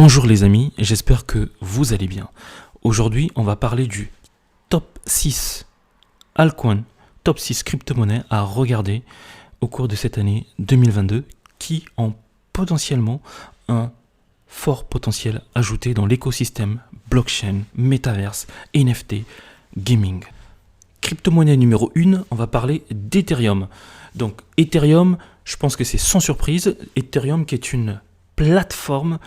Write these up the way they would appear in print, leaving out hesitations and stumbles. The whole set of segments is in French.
Bonjour les amis, j'espère que vous allez bien. Aujourd'hui, on va parler du top 6 altcoins, top 6 crypto-monnaies à regarder au cours de cette année 2022 qui ont potentiellement un fort potentiel ajouté dans l'écosystème blockchain, metaverse, NFT, gaming. Crypto-monnaie numéro 1, on va parler d'Ethereum. Donc Ethereum, je pense que c'est sans surprise, Ethereum qui est une plateforme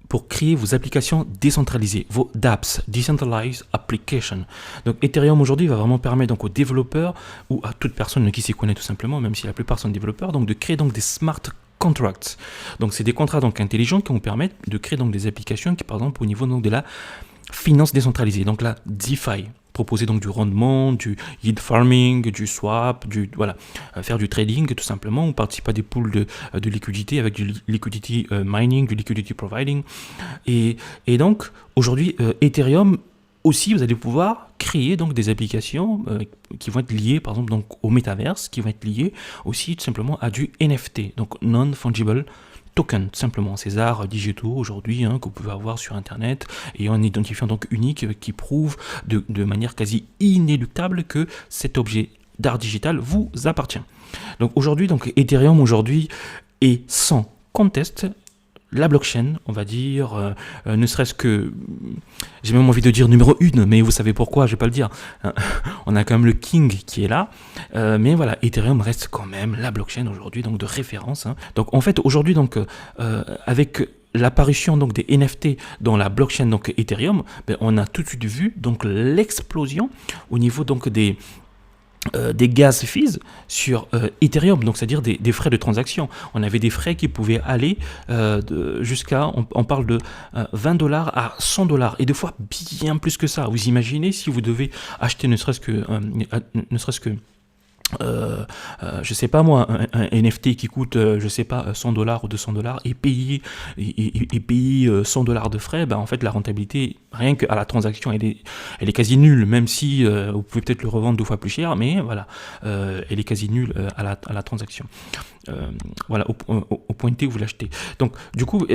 pour créer vos applications décentralisées, vos dApps, Decentralized Application. Donc Ethereum aujourd'hui va vraiment permettre donc aux développeurs ou à toute personne qui s'y connaît tout simplement, même si la plupart sont développeurs, donc de créer donc des smart contracts. Donc c'est des contrats donc intelligents qui vont permettre de créer donc des applications qui par exemple au niveau donc de la finance décentralisée, donc la DeFi. Proposer donc du rendement, du yield farming, du swap, faire du trading tout simplement, ou participer à des pools de liquidité avec du liquidity mining, du liquidity providing. Et donc aujourd'hui Ethereum aussi, vous allez pouvoir créer donc des applications qui vont être liées par exemple donc au metaverse, qui vont être liées aussi tout simplement à du NFT, donc non-fungible token, tout simplement, ces arts digitaux aujourd'hui que vous pouvez avoir sur internet et un identifiant donc unique qui prouve de manière quasi inéluctable que cet objet d'art digital vous appartient. Donc aujourd'hui, donc Ethereum aujourd'hui est sans conteste la blockchain, on va dire, ne serait-ce que, j'ai même envie de dire numéro 1, mais vous savez pourquoi, je vais pas le dire. On a quand même le king qui est là, mais voilà, Ethereum reste quand même la blockchain aujourd'hui, donc de référence. Donc en fait, aujourd'hui, donc avec l'apparition donc des NFT dans la blockchain donc Ethereum, on a tout de suite vu donc l'explosion au niveau donc des gas fees sur Ethereum, donc c'est-à-dire des frais de transaction. On avait des frais qui pouvaient aller jusqu'à, on parle de $20 à $100, et des fois bien plus que ça. Vous imaginez si vous devez acheter ne serait-ce que je sais pas moi, un NFT qui coûte, je sais pas, $100 ou $200 et payer $100 de frais, en fait la rentabilité, rien qu'à la transaction, elle est quasi nulle, même si vous pouvez peut-être le revendre 2 fois plus cher, mais voilà, elle est quasi nulle à la transaction. Voilà, au point T où vous l'achetez. Donc, du coup,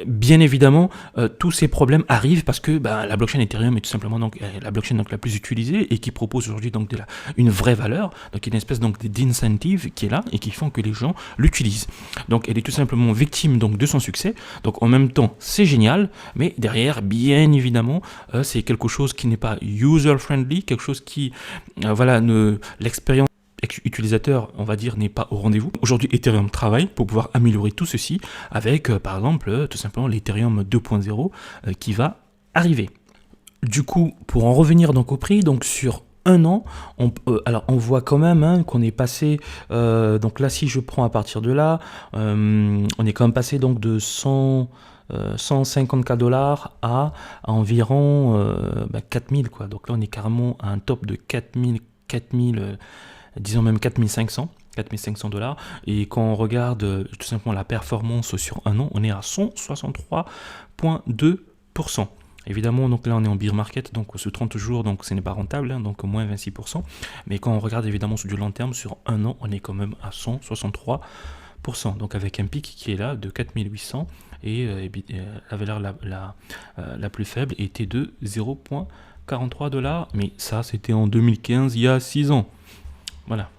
bien évidemment, tous ces problèmes arrivent parce que la blockchain Ethereum est tout simplement donc la blockchain donc la plus utilisée et qui propose aujourd'hui donc une vraie valeur. Donc, il y a une espèce donc d'incentive qui est là et qui font que les gens l'utilisent. Donc, elle est tout simplement victime donc de son succès. Donc, en même temps, c'est génial, mais derrière, bien évidemment, c'est quelque chose qui n'est pas user-friendly, quelque chose qui, l'expérience utilisateur, on va dire, n'est pas au rendez-vous. Aujourd'hui, Ethereum travaille pour pouvoir améliorer tout ceci avec, par exemple, tout simplement l'Ethereum 2.0 qui va arriver. Du coup, pour en revenir donc au prix, donc sur un an, on voit quand même qu'on est passé, donc là, si je prends à partir de là, on est quand même passé donc de 154 $ à environ 4000 quoi. Donc là, on est carrément à un top de 4000, disons même 4500 $. Et quand on regarde tout simplement la performance sur un an, on est à 163,2%. Évidemment, donc là on est en bear market, donc sur 30 jours, donc ce n'est pas rentable, donc moins 26%. Mais quand on regarde évidemment sur du long terme, sur un an, on est quand même à 163%. Donc avec un pic qui est là de 4800 et la valeur la plus faible était de 0,43 $. Mais ça, c'était en 2015, il y a 6 ans. Voilà.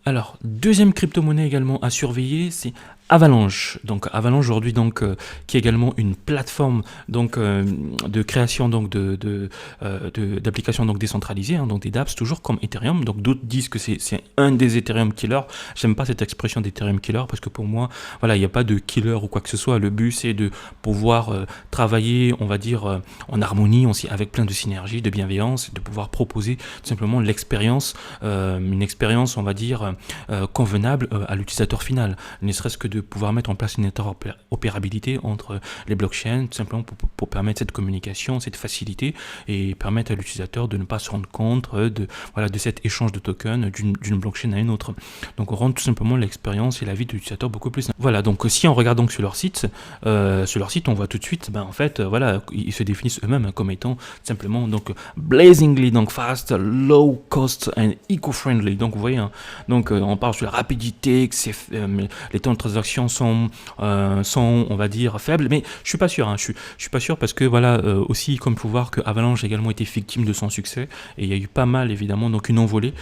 Alors, deuxième crypto-monnaie également à surveiller, c'est Avalanche. Donc Avalanche aujourd'hui donc qui est également une plateforme donc de création donc d'applications donc décentralisées, donc des dApps toujours comme Ethereum. Donc d'autres disent que c'est un des Ethereum killers. J'aime pas cette expression d'Ethereum killer parce que pour moi voilà, il n'y a pas de killer ou quoi que ce soit. Le but c'est de pouvoir travailler, on va dire en harmonie aussi avec plein de synergie, de bienveillance, de pouvoir proposer tout simplement l'expérience, une expérience on va dire convenable à l'utilisateur final, ne serait-ce que de pouvoir mettre en place une interopérabilité entre les blockchains, tout simplement pour permettre cette communication, cette facilité et permettre à l'utilisateur de ne pas se rendre compte de cet échange de tokens d'une blockchain à une autre. Donc on rend tout simplement l'expérience et la vie de l'utilisateur beaucoup plus simple. Voilà, donc si on regarde donc sur leur site, on voit tout de suite, en fait, ils se définissent eux-mêmes comme étant simplement donc blazingly, donc fast, low cost and eco-friendly. Donc vous voyez, donc on parle sur la rapidité, que c'est les temps de transaction transactions sont, on va dire, faibles, mais je suis pas sûr, hein, je suis pas sûr parce que voilà, aussi comme il faut voir que Avalanche a également été victime de son succès et il y a eu pas mal évidemment donc une envolée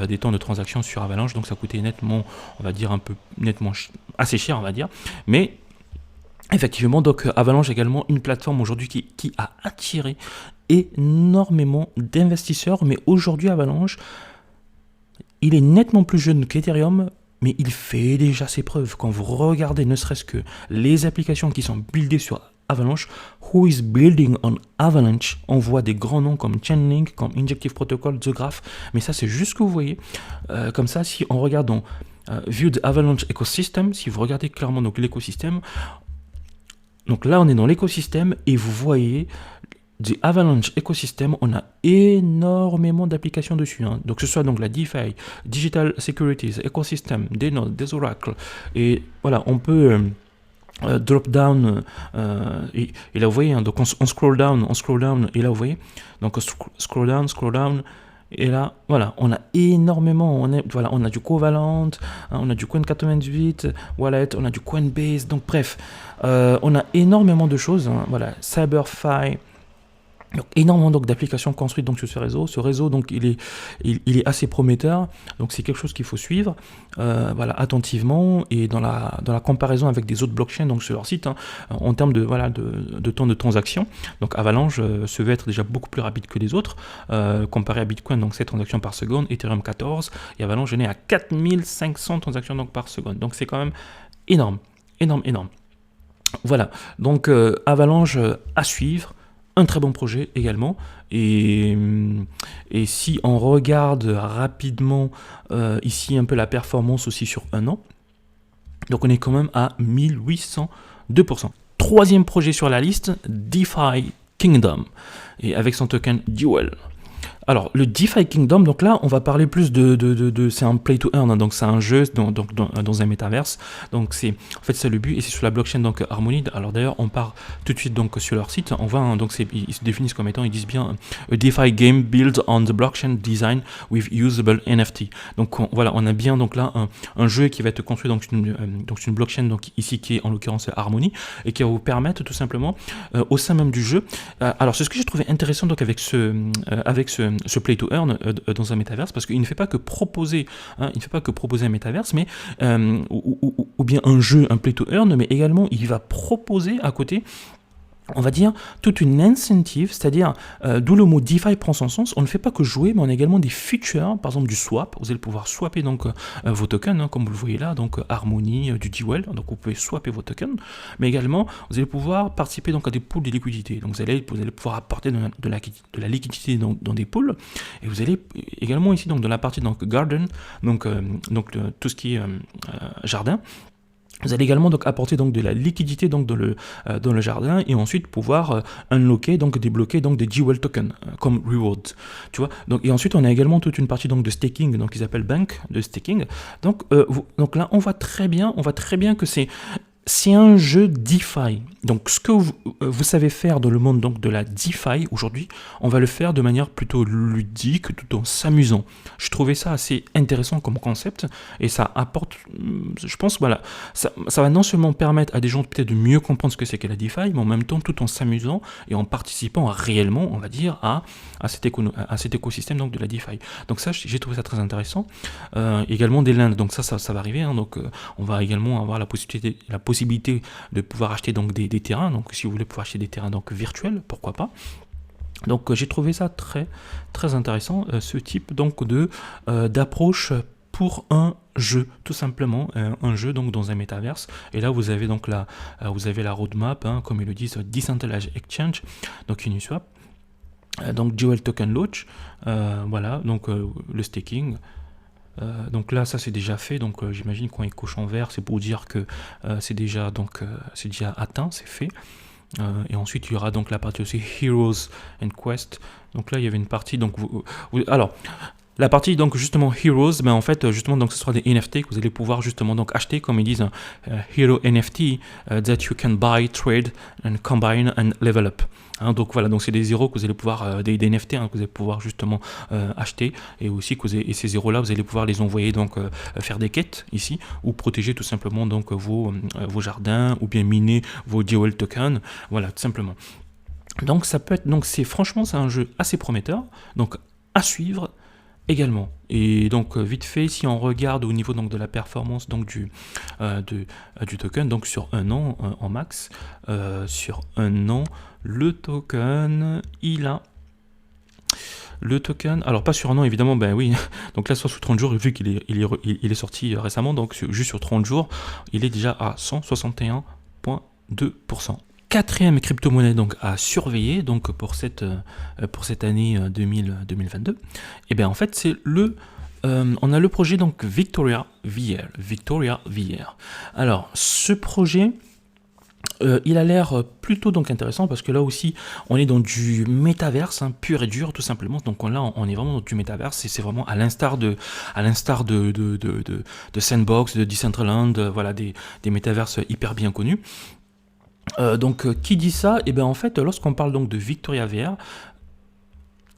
des temps de transaction sur Avalanche, donc ça coûtait nettement, on va dire un peu nettement assez cher on va dire, mais effectivement, donc Avalanche est également une plateforme aujourd'hui qui a attiré énormément d'investisseurs, mais aujourd'hui Avalanche, il est nettement plus jeune qu'Ethereum, mais il fait déjà ses preuves. Quand vous regardez ne serait-ce que les applications qui sont buildées sur Avalanche, who is building on Avalanche, on voit des grands noms comme Chainlink, comme Injective Protocol, The Graph, mais ça c'est juste ce que vous voyez. Comme ça, si on regarde dans View the Avalanche Ecosystem, si vous regardez clairement donc l'écosystème, donc là on est dans l'écosystème et vous voyez du Avalanche Ecosystem, on a énormément d'applications dessus, hein. Donc que ce soit donc la DeFi, Digital Securities, Ecosystem, des nodes, des oracles, et voilà, on peut drop down, et là vous voyez, hein, donc on scroll down, et là vous voyez, donc scroll down, et là, voilà, on a énormément, on a du Covalent, hein, on a du Coin98, Wallet, on a du Coinbase, donc bref, on a énormément de choses, hein, voilà, CyberFi. Donc énormément donc d'applications construites donc sur ce réseau. Ce réseau donc il est assez prometteur. Donc c'est quelque chose qu'il faut suivre voilà attentivement et dans la comparaison avec des autres blockchains donc sur leur site hein, en termes de temps de transaction. Donc Avalanche se veut être déjà beaucoup plus rapide que les autres comparé à Bitcoin donc 7 transactions par seconde, Ethereum 14 et Avalanche est à 4500 transactions donc par seconde. Donc c'est quand même énorme. Voilà. Donc Avalanche à suivre. Un très bon projet également, et si on regarde rapidement ici un peu la performance aussi sur un an, donc on est quand même à 1802%. Troisième projet sur la liste, DeFi Kingdom, et avec son token Duel. Alors, le DeFi Kingdom, donc là, on va parler plus de c'est un play to earn, hein, donc c'est un jeu dans un métaverse. Donc c'est le but et c'est sur la blockchain donc Harmony. Alors d'ailleurs, on part tout de suite donc sur leur site. On voit hein, donc ils se définissent comme étant, ils disent bien a DeFi game built on the blockchain design with usable NFT. Donc voilà, on a bien donc là un jeu qui va être construit donc une blockchain donc ici qui est en l'occurrence Harmony et qui va vous permettre tout simplement au sein même du jeu. Alors c'est ce que j'ai trouvé intéressant donc avec ce play to earn dans un métaverse, parce qu'il ne fait pas que proposer, hein, un métaverse, mais ou bien un jeu, un play to earn, mais également il va proposer à côté, on va dire, toute une incentive, c'est-à-dire, d'où le mot DeFi prend son sens, on ne fait pas que jouer, mais on a également des features, par exemple du swap, vous allez pouvoir swapper donc vos tokens, hein, comme vous le voyez là, donc Harmony, du Duel, donc vous pouvez swapper vos tokens, mais également, vous allez pouvoir participer donc à des pools de liquidité, donc vous allez pouvoir apporter de la liquidité dans des pools, et vous allez également ici, donc dans la partie donc Garden, donc tout ce qui est jardin, vous allez également donc apporter donc de la liquidité donc dans le jardin et ensuite pouvoir unlocker donc débloquer donc des Duel tokens comme reward, tu vois. Donc et ensuite on a également toute une partie donc de staking, donc ils appellent bank de staking. Donc là on voit très bien que c'est un jeu DeFi. Donc, ce que vous savez faire dans le monde donc, de la DeFi aujourd'hui, on va le faire de manière plutôt ludique, tout en s'amusant. Je trouvais ça assez intéressant comme concept et ça apporte, je pense, voilà, ça va non seulement permettre à des gens peut-être de mieux comprendre ce que c'est que la DeFi, mais en même temps tout en s'amusant et en participant réellement, on va dire, à cet écosystème donc, de la DeFi. Donc ça, j'ai trouvé ça très intéressant. Également des links, donc ça va arriver. Hein, donc on va également avoir la possibilité de pouvoir acheter donc des terrains, donc si vous voulez pouvoir acheter des terrains donc virtuels, pourquoi pas. Donc j'ai trouvé ça très très intéressant, ce type donc d'approche pour un jeu, tout simplement, un jeu donc dans un métaverse. Et là vous avez donc la roadmap, hein, comme ils le disent, Decentralized Exchange, donc Uniswap, donc Duel Token Launch, voilà, donc le staking. Donc là ça c'est déjà fait, donc j'imagine quand il coche en vert c'est pour dire que c'est déjà atteint, c'est fait. Et ensuite il y aura donc la partie aussi Heroes and Quest. Donc là il y avait une partie donc alors La partie donc justement Heroes, ben en fait justement donc ce sera des NFT que vous allez pouvoir justement donc acheter, comme ils disent Hero NFT that you can buy, trade and combine and level up. Hein, donc voilà, donc c'est des zéros que vous allez pouvoir des NFT que vous allez pouvoir justement acheter, et aussi que et ces zéros là vous allez pouvoir les envoyer donc faire des quêtes ici, ou protéger tout simplement donc vos jardins, ou bien miner vos dual tokens, voilà tout simplement. Donc ça peut être, donc franchement c'est un jeu assez prometteur, donc à suivre également. Et donc vite fait, si on regarde au niveau donc de la performance donc du token, donc sur un an en max, sur un an, le token alors pas sur un an évidemment, ben oui, donc là soit sous 30 jours, vu qu'il est sorti récemment, donc juste sur 30 jours, il est déjà à 161,2%. Quatrième crypto-monnaie donc à surveiller donc pour cette année 2022, et bien en fait c'est on a le projet donc Victoria VR. Alors ce projet il a l'air plutôt donc intéressant, parce que là aussi on est dans du métaverse pur et dur tout simplement. Donc là on est vraiment dans du métaverse, et c'est vraiment à l'instar de Sandbox, de Decentraland, voilà des métaverses hyper bien connus. Donc qui dit ça? Et bien en fait lorsqu'on parle donc de Victoria VR,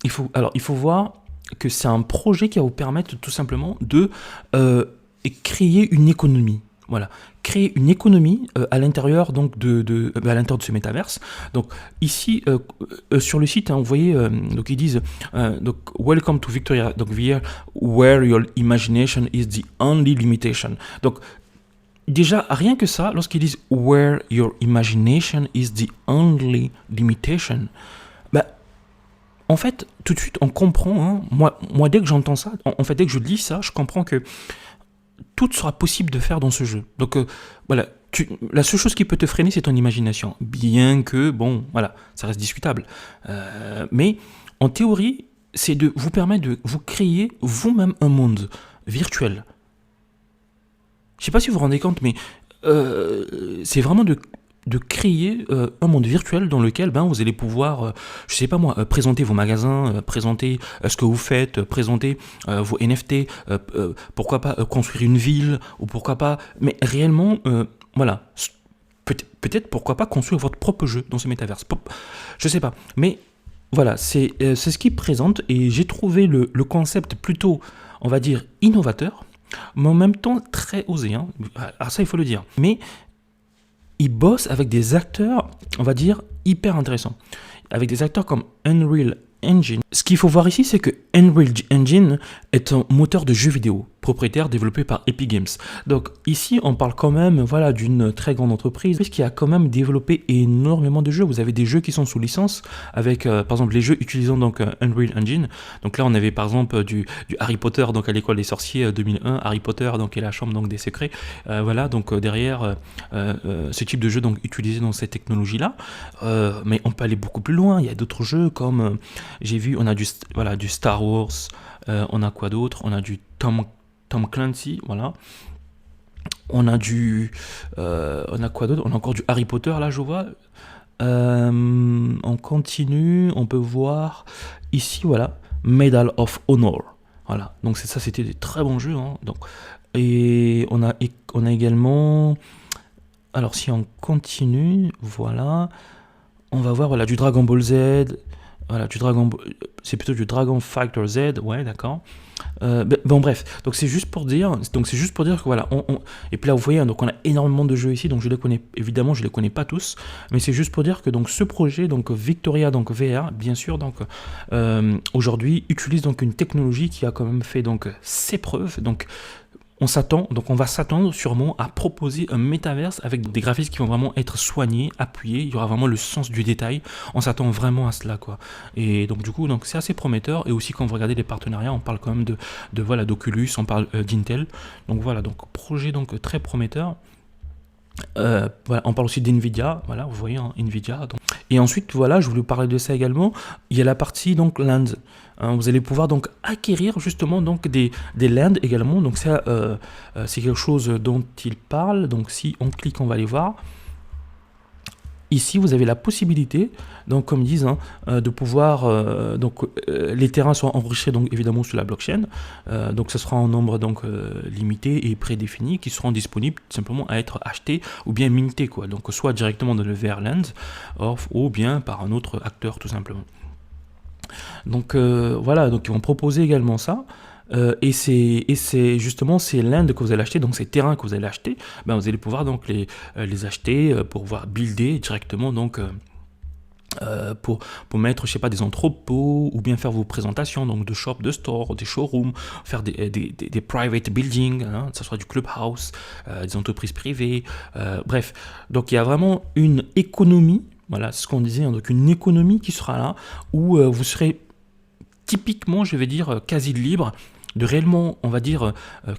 il faut voir que c'est un projet qui va vous permettre tout simplement de créer une économie. Voilà, créer une économie à l'intérieur donc à l'intérieur de ce métaverse. Donc ici sur le site, vous voyez, donc ils disent donc Welcome to Victoria donc VR, where your imagination is the only limitation. Donc déjà, rien que ça, lorsqu'ils disent « where your imagination is the only limitation », bah, en fait, tout de suite, on comprend, moi, dès que j'entends ça, en fait, dès que je lis ça, je comprends que tout sera possible de faire dans ce jeu. Donc, voilà, la seule chose qui peut te freiner, c'est ton imagination. Bien que, bon, voilà, ça reste discutable. Mais, en théorie, c'est de vous permettre de vous créer vous-même un monde virtuel. Je ne sais pas si vous vous rendez compte, mais c'est vraiment de créer un monde virtuel dans lequel vous allez pouvoir, je ne sais pas moi, présenter vos magasins, présenter ce que vous faites, présenter vos NFT, pourquoi pas construire une ville, ou pourquoi pas, mais réellement, voilà, peut-être pourquoi pas construire votre propre jeu dans ce métaverse. Je ne sais pas, mais voilà, c'est ce qu'il présente, et j'ai trouvé le concept plutôt, on va dire, innovateur, mais en même temps très osé, alors ça il faut le dire. Mais il bosse avec des acteurs, on va dire, hyper intéressants. Avec des acteurs comme Unreal Engine. Ce qu'il faut voir ici, c'est que Unreal Engine est un moteur de jeux vidéo propriétaire développé par Epic Games. Donc ici, on parle quand même, voilà, d'une très grande entreprise qui a quand même développé énormément de jeux. Vous avez des jeux qui sont sous licence avec, par exemple, les jeux utilisant donc Unreal Engine. Donc là, on avait par exemple du Harry Potter, donc à l'école des sorciers 2001, Harry Potter, donc et la chambre donc des secrets. Voilà, donc derrière ce type de jeu donc utilisé dans cette technologie-là. Mais on peut aller beaucoup plus loin. Il y a d'autres jeux comme j'ai vu, on a du Star Wars, on a quoi d'autre? On a du Tom Clancy, voilà. On a on a quoi d'autre? On a encore du Harry Potter, là, je vois. On continue, on peut voir ici, voilà, Medal of Honor. Voilà, donc ça, c'était des très bons jeux. Donc, et on a également... Alors, si on continue, voilà, on va voir, voilà, du Dragon Ball Z... Voilà, c'est plutôt du Dragon Fighter Z, ouais, d'accord. Bon, bref, donc c'est juste pour dire que voilà, et puis là vous voyez, donc on a énormément de jeux ici, donc je les connais pas tous, mais c'est juste pour dire que donc ce projet, donc Victoria, donc VR, bien sûr, donc aujourd'hui utilise donc une technologie qui a quand même fait donc ses preuves, donc on va s'attendre sûrement à proposer un métaverse avec des graphismes qui vont vraiment être soignés, appuyés, il y aura vraiment le sens du détail, on s'attend vraiment à cela, quoi. Et donc du coup, donc c'est assez prometteur, et aussi quand vous regardez les partenariats, on parle quand même de voilà, d'Oculus, on parle d'Intel, donc voilà, donc projet donc très prometteur. Voilà, on parle aussi d'NVIDIA, voilà, vous voyez, NVIDIA. Donc. Et ensuite, voilà, je voulais vous parler de ça également. Il y a la partie donc land. Vous allez pouvoir donc acquérir justement donc des lands également. Donc ça, c'est quelque chose dont il parle. Donc si on clique, on va aller voir. Ici, vous avez la possibilité, donc comme ils disent, hein, de pouvoir, les terrains sont enregistrés donc évidemment sur la blockchain, donc ce sera en nombre donc limité et prédéfini qui seront disponibles tout simplement à être achetés ou bien mintés quoi, donc soit directement dans le VRLand ou bien par un autre acteur tout simplement. Donc voilà, donc ils vont proposer également ça. Et c'est justement ces lands que vous allez acheter, donc ces terrains que vous allez acheter, ben vous allez pouvoir donc les acheter pour pouvoir builder directement donc pour mettre, je sais pas, des entrepôts ou bien faire vos présentations donc de shop, de store, des showrooms, faire des private buildings, hein, que ce soit du clubhouse, des entreprises privées, bref. Donc il y a vraiment une économie, voilà ce qu'on disait, hein, donc une économie qui sera là où vous serez typiquement, je vais dire, quasi libre de réellement, on va dire,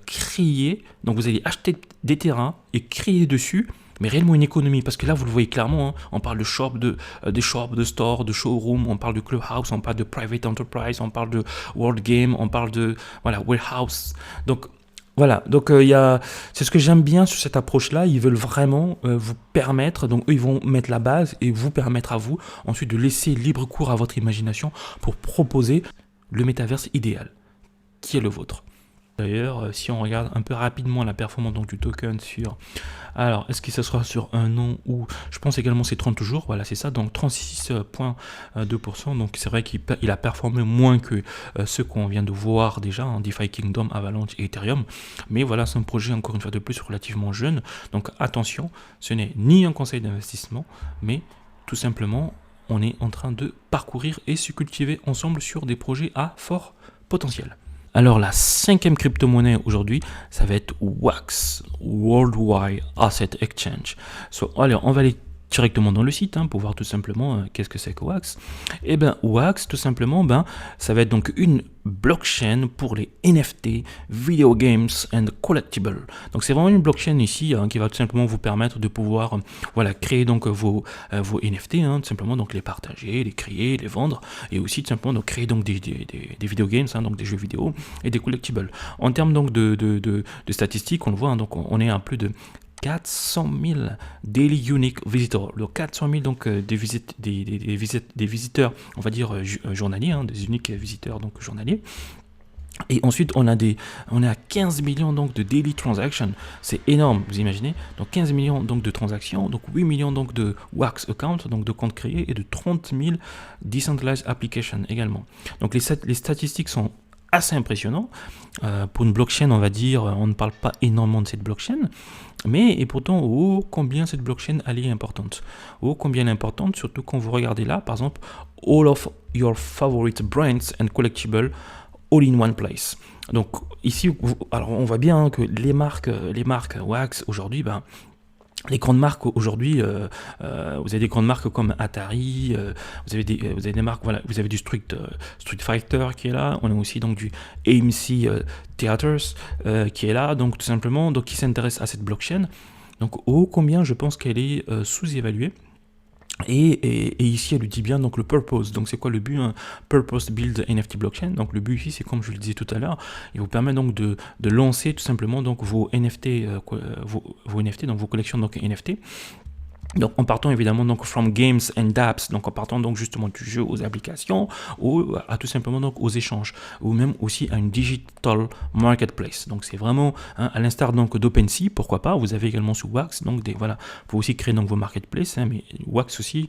créer. Donc vous allez acheter des terrains et créer dessus, mais réellement une économie. Parce que là, vous le voyez clairement, hein, on parle de shop, des shops, de store, de showroom, on parle de clubhouse, on parle de private enterprise, on parle de world game, on parle de voilà, warehouse. Donc voilà, donc c'est ce que j'aime bien sur cette approche-là. Ils veulent vraiment vous permettre, donc eux ils vont mettre la base et vous permettre à vous ensuite de laisser libre cours à votre imagination pour proposer le métaverse idéal, qui est le vôtre. D'ailleurs, si on regarde un peu rapidement la performance donc, du token sur... Alors, est-ce que ce sera sur un an ou... Je pense également c'est 30 jours, voilà c'est ça, donc 36,2%. Donc c'est vrai qu'il a performé moins que ceux qu'on vient de voir déjà, en DeFi Kingdom, Avalanche et Ethereum. Mais voilà, c'est un projet encore une fois de plus relativement jeune. Donc attention, ce n'est ni un conseil d'investissement, mais tout simplement, on est en train de parcourir et se cultiver ensemble sur des projets à fort potentiel. Alors la 5e crypto-monnaie aujourd'hui, ça va être WAX, Worldwide Asset Exchange. Alors on va aller directement dans le site pour voir tout simplement qu'est-ce que c'est que WAX. Et bien WAX tout simplement, ça va être donc une blockchain pour les NFT, video games and collectibles. Donc c'est vraiment une blockchain ici qui va tout simplement vous permettre de pouvoir créer donc vos NFT, tout simplement donc les partager, les créer, les vendre et aussi tout simplement donc créer donc des video games, donc des jeux vidéo et des collectibles. En termes donc de statistiques, on le voit, donc on est à plus de 400 000 daily unique visitors, donc 400 000 donc des visiteurs, on va dire journaliers, des uniques visiteurs donc journaliers. Et ensuite on est à 15 millions donc de daily transactions, c'est énorme, vous imaginez, donc 15 millions donc de transactions, donc 8 millions donc de wax accounts, donc de comptes créés et de 30 000 decentralized applications également. Donc les statistiques sont assez impressionnant. Pour une blockchain, on va dire, on ne parle pas énormément de cette blockchain, mais et pourtant, combien cette blockchain elle est importante. Combien elle est importante, surtout quand vous regardez là, par exemple, all of your favorite brands and collectibles all in one place. Donc ici, alors on voit bien que les marques Wax aujourd'hui, les grandes marques aujourd'hui, vous avez des grandes marques comme Atari, vous avez des marques, voilà, vous avez du Street Fighter qui est là, on a aussi donc du AMC Theaters qui est là, donc tout simplement, donc qui s'intéresse à cette blockchain. Donc combien je pense qu'elle est sous-évaluée. Et ici elle lui dit bien donc le purpose, donc c'est quoi le but, purpose build NFT blockchain. Donc le but ici c'est comme je le disais tout à l'heure, il vous permet donc de lancer tout simplement donc vos NFT, vos NFT, donc vos collections donc NFT. Donc en partant évidemment donc from games and dApps, donc en partant donc justement du jeu aux applications ou à tout simplement donc aux échanges ou même aussi à une digital marketplace. Donc c'est vraiment à l'instar donc d'OpenSea, pourquoi pas. Vous avez également sous Wax donc vous pouvez aussi créer donc vos marketplaces, mais Wax aussi,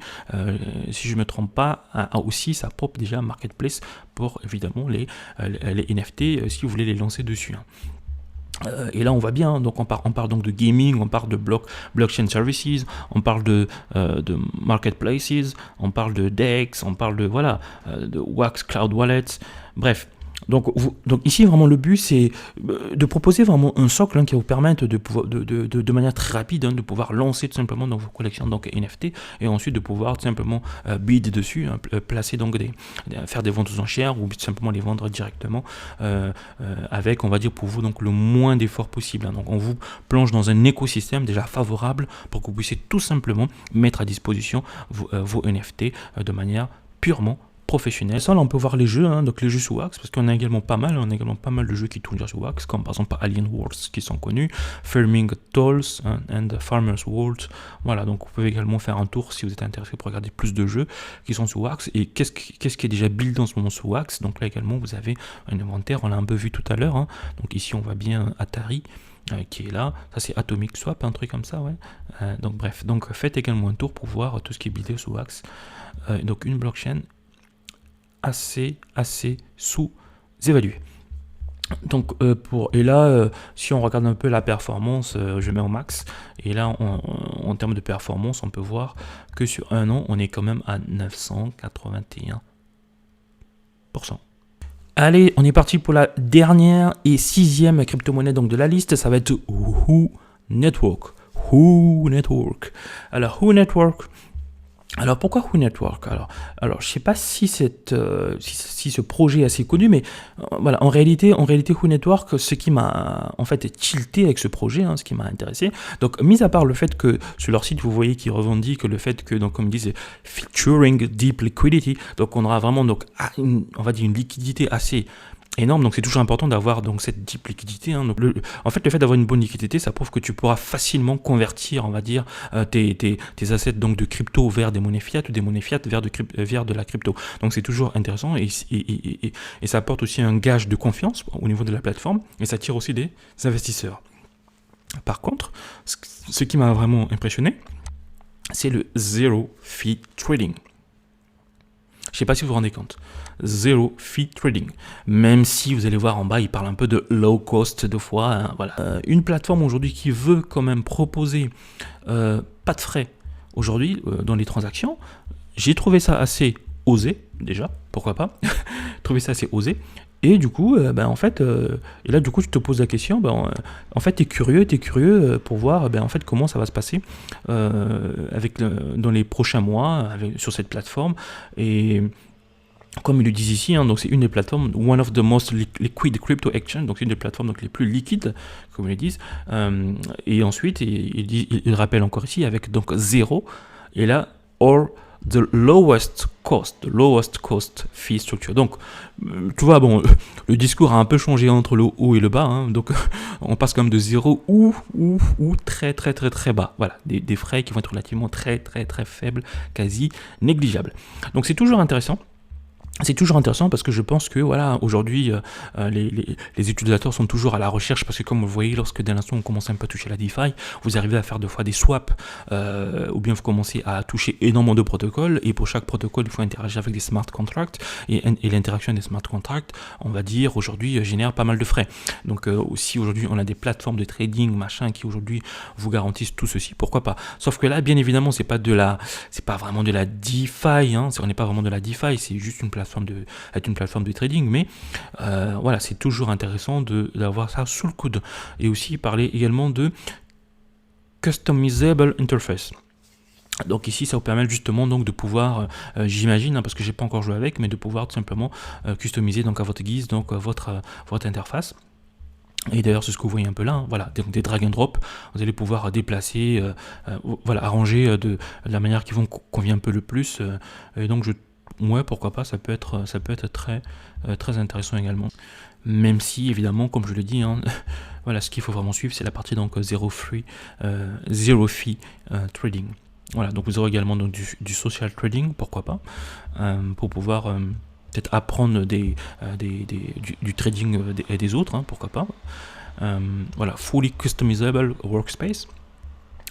si je me trompe pas, a aussi sa propre déjà marketplace pour évidemment les NFT si vous voulez les lancer dessus. Et là on voit bien, donc on parle donc de gaming, on parle de blockchain services, on parle de marketplaces, on parle de DEX, on parle de de Wax Cloud Wallets, bref. Donc ici vraiment le but c'est de proposer vraiment un socle qui va vous permettre de manière très rapide de pouvoir lancer tout simplement dans vos collections donc NFT et ensuite de pouvoir tout simplement bid dessus, placer donc faire des ventes aux enchères ou tout simplement les vendre directement avec, on va dire pour vous donc le moins d'efforts possible. Donc on vous plonge dans un écosystème déjà favorable pour que vous puissiez tout simplement mettre à disposition vos NFT de manière purement professionnel. Ça, là, on peut voir les jeux, hein, donc les jeux sous Wax, parce qu'on a également pas mal, de jeux qui tournent sur Wax, comme par exemple Alien Worlds qui sont connus, Farming Tools and Farmers World. Voilà, donc vous pouvez également faire un tour si vous êtes intéressé pour regarder plus de jeux qui sont sous Wax. Et qu'est-ce qui est déjà build en ce moment sous Wax. Donc là également, vous avez un inventaire, on l'a un peu vu tout à l'heure. Hein. Donc ici, on voit bien Atari. Qui est là, ça c'est Atomic Swap, un truc comme ça, ouais. Donc bref, donc faites également un tour pour voir tout ce qui est buildé sous Wax. Donc une blockchain assez sous-évaluée. Donc et là, si on regarde un peu la performance, je mets au max, et là en termes de performance, on peut voir que sur un an, on est quand même à 981%. Allez, on est parti pour la dernière et 6e crypto-monnaie donc de la liste, ça va être Who Network. Who Network. Alors, Who Network. Alors, pourquoi Who Network? Alors, je sais pas si si ce projet est assez connu, mais voilà, en réalité, Who Network, ce qui m'a en fait tilté avec ce projet, hein, ce qui m'a intéressé. Donc, mis à part le fait que sur leur site, vous voyez qu'ils revendiquent le fait que, donc, comme ils disent, featuring deep liquidity, donc on aura vraiment donc on va dire une liquidité assez énorme, donc c'est toujours important d'avoir donc cette deep liquidité. Hein. Donc en fait, le fait d'avoir une bonne liquidité, ça prouve que tu pourras facilement convertir, on va dire, tes assets donc de crypto vers des monnaies fiat ou des monnaies fiat vers de la crypto. Donc c'est toujours intéressant et ça apporte aussi un gage de confiance au niveau de la plateforme et ça attire aussi des investisseurs. Par contre, ce qui m'a vraiment impressionné, c'est le zero fee trading. Je ne sais pas si vous vous rendez compte. Zero fee trading. Même si vous allez voir en bas, il parle un peu de low cost de fois. Hein, voilà. Une plateforme aujourd'hui qui veut quand même proposer pas de frais aujourd'hui dans les transactions, j'ai trouvé ça assez osé déjà, pourquoi pas. Trouvé ça assez osé. Et du coup, en fait, et là du coup, tu te poses la question, en fait, t'es curieux pour voir, en fait, comment ça va se passer dans les prochains mois sur cette plateforme. Et comme ils le disent ici, hein, donc c'est une des plateformes, one of the most liquid crypto exchange, donc c'est une des plateformes donc les plus liquides, comme ils le disent. Et ensuite, il rappelle encore ici avec donc 0, et là, or the lowest cost fee structure. Donc, tu vois, bon, le discours a un peu changé entre le haut et le bas, hein, donc on passe quand même de 0 ou très bas. Voilà, des frais qui vont être relativement très faibles, quasi négligeables. Donc c'est toujours intéressant. C'est toujours intéressant parce que je pense que voilà, aujourd'hui, les utilisateurs sont toujours à la recherche parce que comme vous voyez, lorsque dès l'instant on commence un peu à toucher la DeFi, vous arrivez à faire deux fois des swaps ou bien vous commencez à toucher énormément de protocoles et pour chaque protocole, il faut interagir avec des smart contracts et l'interaction des smart contracts, on va dire, aujourd'hui génère pas mal de frais. Donc aussi aujourd'hui, on a des plateformes de trading, machin, qui aujourd'hui vous garantissent tout ceci, pourquoi pas. Sauf que là, bien évidemment, c'est pas vraiment de la DeFi, hein, on n'est pas vraiment de la DeFi, c'est juste une plateforme de trading, mais voilà, c'est toujours intéressant d'avoir ça sous le coude. Et aussi parler également de customizable interface. Donc ici, ça vous permet justement donc de pouvoir, j'imagine, hein, parce que j'ai pas encore joué avec, mais de pouvoir tout simplement customiser donc à votre guise donc votre interface. Et d'ailleurs, c'est ce que vous voyez un peu là, hein, voilà, des drag and drop, vous allez pouvoir déplacer, voilà, arranger de la manière qui vous convient un peu le plus. Et donc ouais, pourquoi pas, ça peut être très intéressant également. Même si, évidemment, comme je le dis, hein, voilà, ce qu'il faut vraiment suivre, c'est la partie donc zero fee trading. Voilà, donc vous aurez également donc, du social trading, pourquoi pas, pour pouvoir peut-être apprendre du trading des autres, hein, pourquoi pas. Voilà, fully customizable workspace.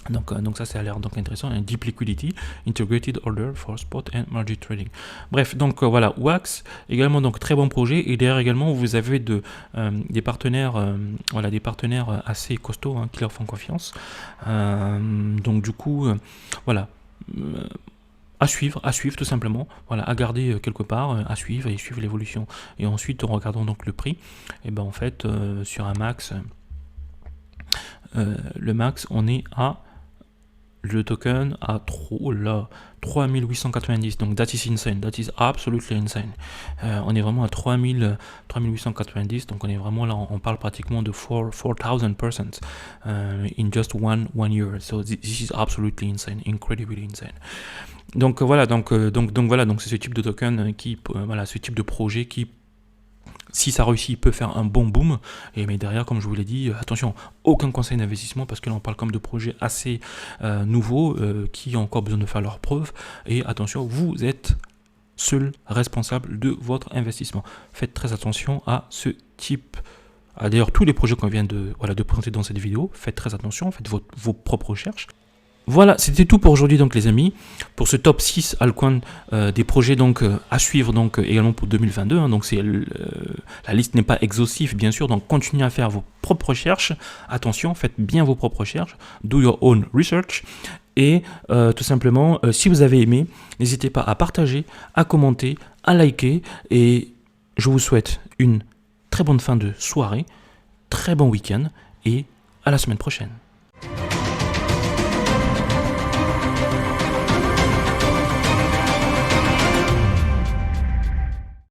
Donc ça, ça a l'air donc intéressant. Un deep liquidity, integrated order for spot and margin trading. Bref, donc voilà, Wax également donc très bon projet. Et derrière également, vous avez des partenaires, voilà, des partenaires assez costauds hein, qui leur font confiance. Donc du coup, voilà. À suivre tout simplement, voilà, à garder quelque part, à suivre et suivre l'évolution. Et ensuite, en regardant donc le prix, et en fait, sur un max, le max, on est à le token a 3890, donc that is insane, that is absolutely insane. On est vraiment à 3890, donc on est vraiment là, on parle pratiquement de 4000% in just one year. So this is absolutely insane, incredibly insane. Donc voilà, donc c'est ce type de token qui, voilà, ce type de projet qui, si ça réussit, il peut faire un bon boom. Mais derrière, comme je vous l'ai dit, attention, aucun conseil d'investissement, parce que là on parle comme de projets assez nouveaux qui ont encore besoin de faire leurs preuves. Et attention, vous êtes seul responsable de votre investissement. Faites très attention à ce type. D'ailleurs, tous les projets qu'on vient de présenter dans cette vidéo, faites très attention, faites vos propres recherches. Voilà, c'était tout pour aujourd'hui donc les amis, pour ce top 6 altcoins des projets donc à suivre donc également pour 2022. Hein, donc c'est la liste n'est pas exhaustive bien sûr, donc continuez à faire vos propres recherches. Attention, faites bien vos propres recherches, do your own research. Et tout simplement, si vous avez aimé, n'hésitez pas à partager, à commenter, à liker. Et je vous souhaite une très bonne fin de soirée, très bon week-end et à la semaine prochaine.